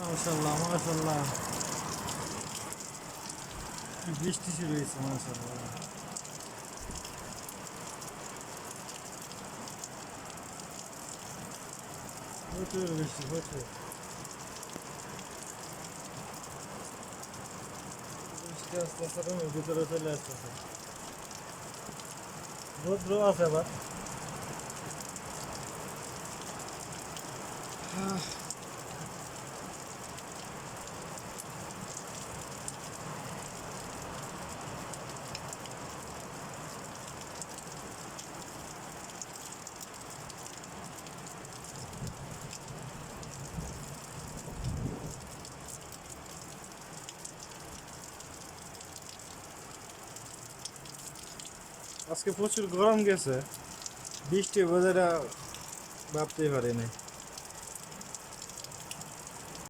মাশাআল্লাহ মাশাআল্লাহ, কি বৃষ্টি শুরু হয়েছে মাশাআল্লাহ। প্রচুর বৃষ্টি প্রচুর বৃষ্টি, আস্তে আস্তে রুমের ভিতরে চলে আসতেছে। রৌদ্র আছে আবার। আজকে প্রচুর গরম গেছে, বৃষ্টি বোধহয় ভাবতেই পারিনি।